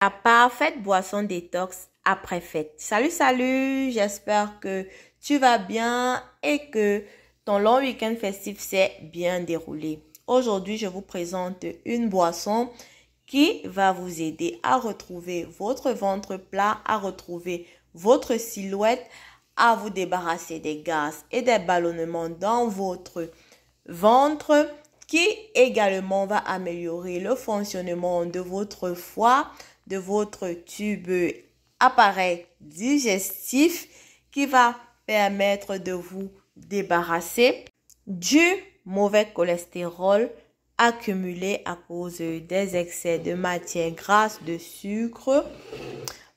La parfaite boisson détox après fête. Salut, j'espère que tu vas bien et que ton long week-end festif s'est bien déroulé. Aujourd'hui, je vous présente une boisson qui va vous aider à retrouver votre ventre plat, à retrouver votre silhouette, à vous débarrasser des gaz et des ballonnements dans votre ventre, qui également va améliorer le fonctionnement de votre foie, de votre tube appareil digestif, qui va permettre de vous débarrasser du mauvais cholestérol accumulé à cause des excès de matières grasses, de sucre,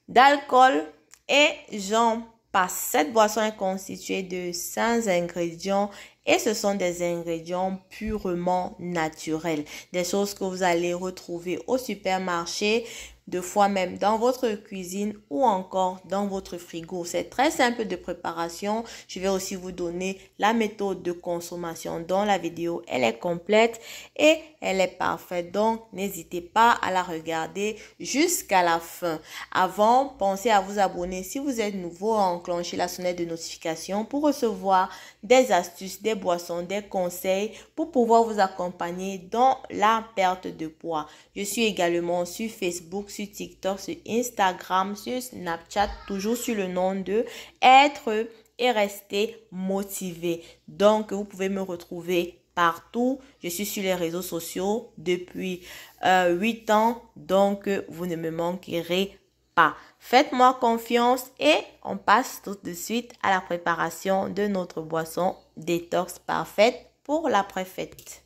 d'alcool et j'en passe. Cette boisson est constituée de 5 ingrédients et ce sont des ingrédients purement naturels. Des choses que vous allez retrouver au supermarché, de fois même dans votre cuisine ou encore dans votre frigo. C'est très simple de préparation. Je vais aussi vous donner la méthode de consommation dans la vidéo. Elle est complète et elle est parfaite. Donc, n'hésitez pas à la regarder jusqu'à la fin. Avant, pensez à vous abonner si vous êtes nouveau, à enclencher la sonnette de notification pour recevoir des astuces, des boissons, des conseils pour pouvoir vous accompagner dans la perte de poids. Je suis également sur Facebook, sur TikTok, sur Instagram, sur Snapchat, toujours sur le nom de Être et Rester Motivé. Donc, vous pouvez me retrouver partout. Je suis sur les réseaux sociaux depuis 8 ans, donc vous ne me manquerez pas. Faites-moi confiance et on passe tout de suite à la préparation de notre boisson détox parfaite pour l'après-fête.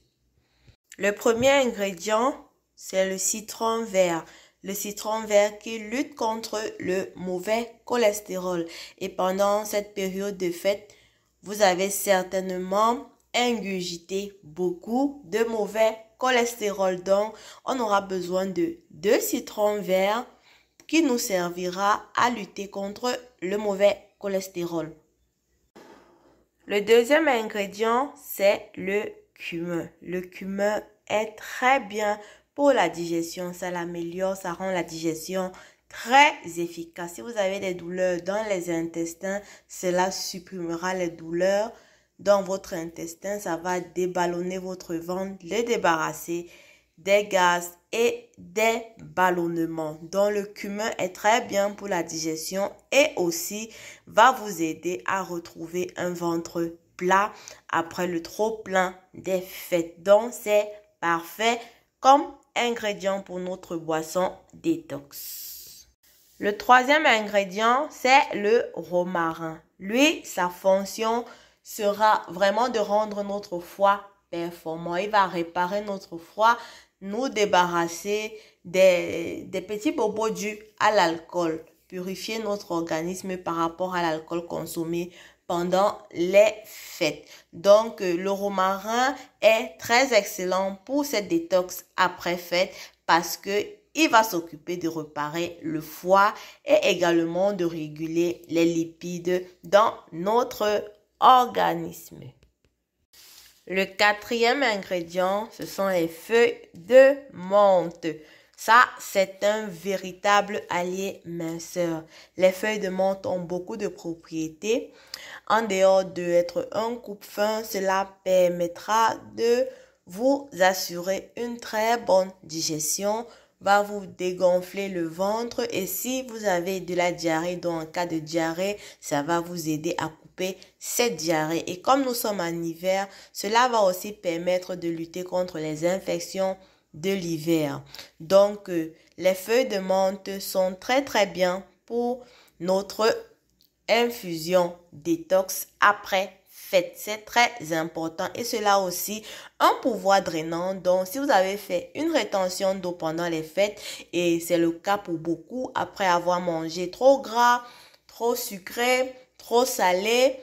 Le premier ingrédient, c'est le citron vert. Le citron vert qui lutte contre le mauvais cholestérol. Et pendant cette période de fête, vous avez certainement ingurgité beaucoup de mauvais cholestérol. Donc, on aura besoin de 2 citrons verts qui nous servira à lutter contre le mauvais cholestérol. Le deuxième ingrédient, c'est le cumin. Le cumin est très bien pour la digestion. Ça l'améliore, ça rend la digestion très efficace. Si vous avez des douleurs dans les intestins, cela supprimera les douleurs dans votre intestin. Ça va déballonner votre ventre, le débarrasser des gaz et des ballonnements. Donc, le cumin est très bien pour la digestion et aussi va vous aider à retrouver un ventre plat après le trop plein des fêtes. Donc, c'est parfait comme ingrédient pour notre boisson détox. Le troisième ingrédient, c'est le romarin. Lui, sa fonction sera vraiment de rendre notre foie performant. Il va réparer notre foie, nous débarrasser des petits bobos dus à l'alcool, purifier notre organisme par rapport à l'alcool consommé pendant les fêtes. Donc, le romarin est très excellent pour cette détox après fête parce que il va s'occuper de réparer le foie et également de réguler les lipides dans notre organisme. Le quatrième ingrédient, ce sont les feuilles de menthe. Ça, c'est un véritable allié minceur. Les feuilles de menthe ont beaucoup de propriétés. En dehors d'être un coupe-faim, cela permettra de vous assurer une très bonne digestion, va vous dégonfler le ventre et si vous avez de la diarrhée, dans un cas de diarrhée, ça va vous aider à couper cette diarrhée. Et comme nous sommes en hiver, cela va aussi permettre de lutter contre les infections de l'hiver. Donc, les feuilles de menthe sont très bien pour notre infusion détox après fête. C'est très important et cela a aussi un pouvoir drainant. Donc, si vous avez fait une rétention d'eau pendant les fêtes, et c'est le cas pour beaucoup, après avoir mangé trop gras, trop sucré, trop salé,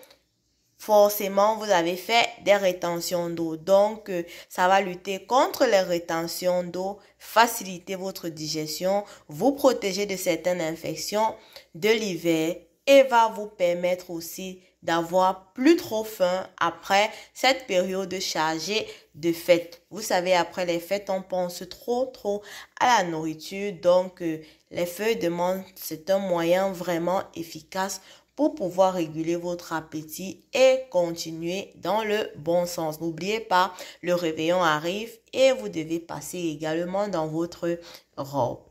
forcément, vous avez fait des rétentions d'eau. Donc, ça va lutter contre les rétentions d'eau, faciliter votre digestion, vous protéger de certaines infections de l'hiver et va vous permettre aussi d'avoir plus trop faim après cette période chargée de fêtes. Vous savez, après les fêtes, on pense trop à la nourriture. Donc, les feuilles de menthe, c'est un moyen vraiment efficace pour pouvoir réguler votre appétit et continuer dans le bon sens. N'oubliez pas, le réveillon arrive et vous devez passer également dans votre robe.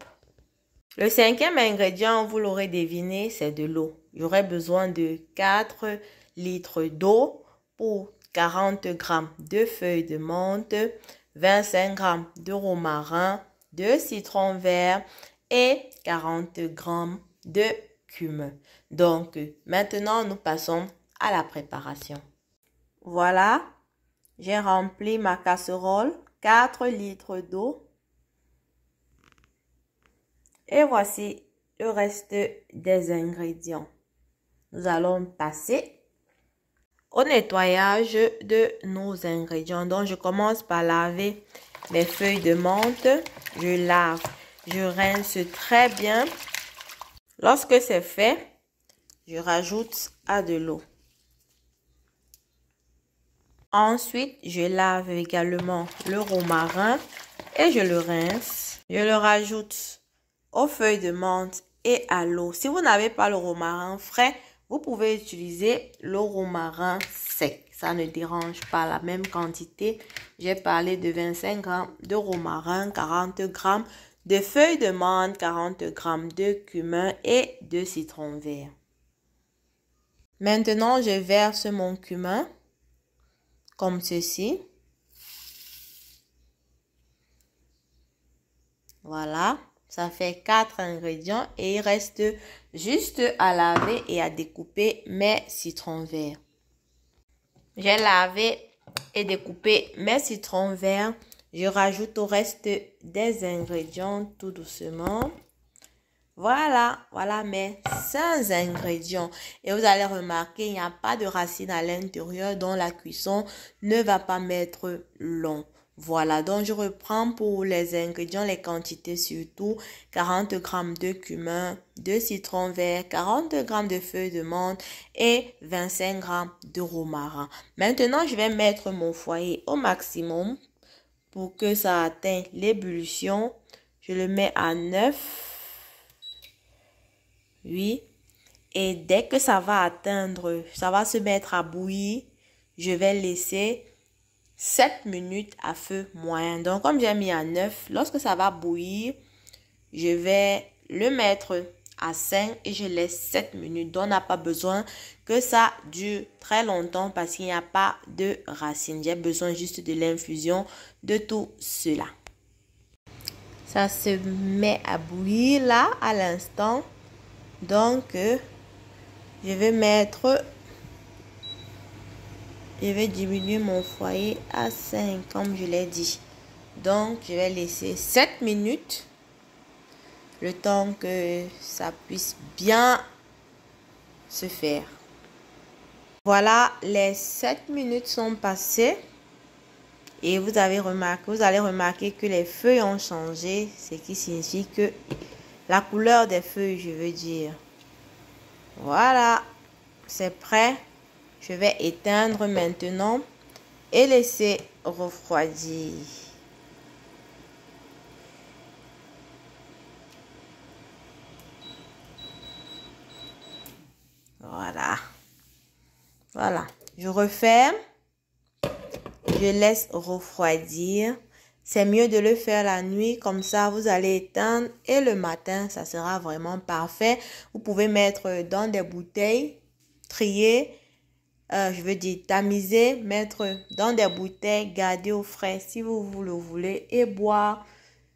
Le cinquième ingrédient, vous l'aurez deviné, c'est de l'eau. J'aurai besoin de 4 litres d'eau pour 40 g de feuilles de menthe, 25 g de romarin, de citron vert et 40 g de cumin. Donc, maintenant, nous passons à la préparation. Voilà, j'ai rempli ma casserole, 4 litres d'eau. Et voici le reste des ingrédients. Nous allons passer au nettoyage de nos ingrédients. Donc, je commence par laver les feuilles de menthe. Je lave, je rince très bien. Lorsque c'est fait, je rajoute à de l'eau. Ensuite, je lave également le romarin et je le rince. Je le rajoute aux feuilles de menthe et à l'eau. Si vous n'avez pas le romarin frais, vous pouvez utiliser le romarin sec. Ça ne dérange pas, la même quantité. J'ai parlé de 25 g de romarin, 40 g de feuilles de menthe, 40 g de cumin et de citron vert. Maintenant, je verse mon cumin comme ceci. Voilà, ça fait 4 ingrédients et il reste juste à laver et à découper mes citrons verts. J'ai lavé et découpé mes citrons verts. Je rajoute au reste des ingrédients tout doucement. Voilà mes 5 ingrédients. Et vous allez remarquer, il n'y a pas de racine à l'intérieur, donc la cuisson ne va pas mettre long. Voilà, donc je reprends pour les ingrédients, les quantités surtout. 40 g de cumin, de citron vert, 40 g de feuilles de menthe et 25 g de romarin. Maintenant, je vais mettre mon foyer au maximum pour que ça atteigne l'ébullition. Je le mets à 9. Oui, et dès que ça va se mettre à bouillir, je vais laisser 7 minutes à feu moyen. Donc, comme j'ai mis à 9, lorsque ça va bouillir, je vais le mettre à 5 et je laisse 7 minutes. Donc, on n'a pas besoin que ça dure très longtemps parce qu'il n'y a pas de racines. J'ai besoin juste de l'infusion de tout cela. Ça se met à bouillir là à l'instant. Donc, je vais diminuer mon foyer à 5 comme je l'ai dit. Donc, je vais laisser 7 minutes. Le temps que ça puisse bien se faire. Voilà, les 7 minutes sont passées. Et vous allez remarquer que les feuilles ont changé. Ce qui signifie que la couleur des feuilles, je veux dire. Voilà, c'est prêt. Je vais éteindre maintenant et laisser refroidir. Voilà. Je referme. Je laisse refroidir. C'est mieux de le faire la nuit, comme ça vous allez éteindre et le matin, ça sera vraiment parfait. Vous pouvez mettre dans des bouteilles, trier, tamiser, mettre dans des bouteilles, garder au frais si vous le voulez et boire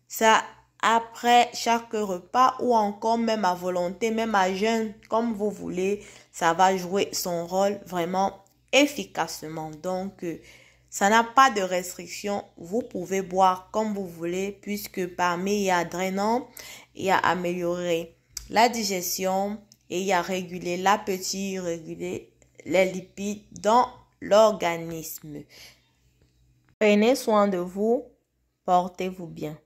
ça après chaque repas ou encore même à volonté, même à jeûne, comme vous voulez. Ça va jouer son rôle vraiment efficacement. Donc, ça n'a pas de restriction. Vous pouvez boire comme vous voulez puisque parmi il y a drainant, il y a amélioré la digestion et il y a régulé l'appétit, réguler les lipides dans l'organisme. Prenez soin de vous, portez-vous bien.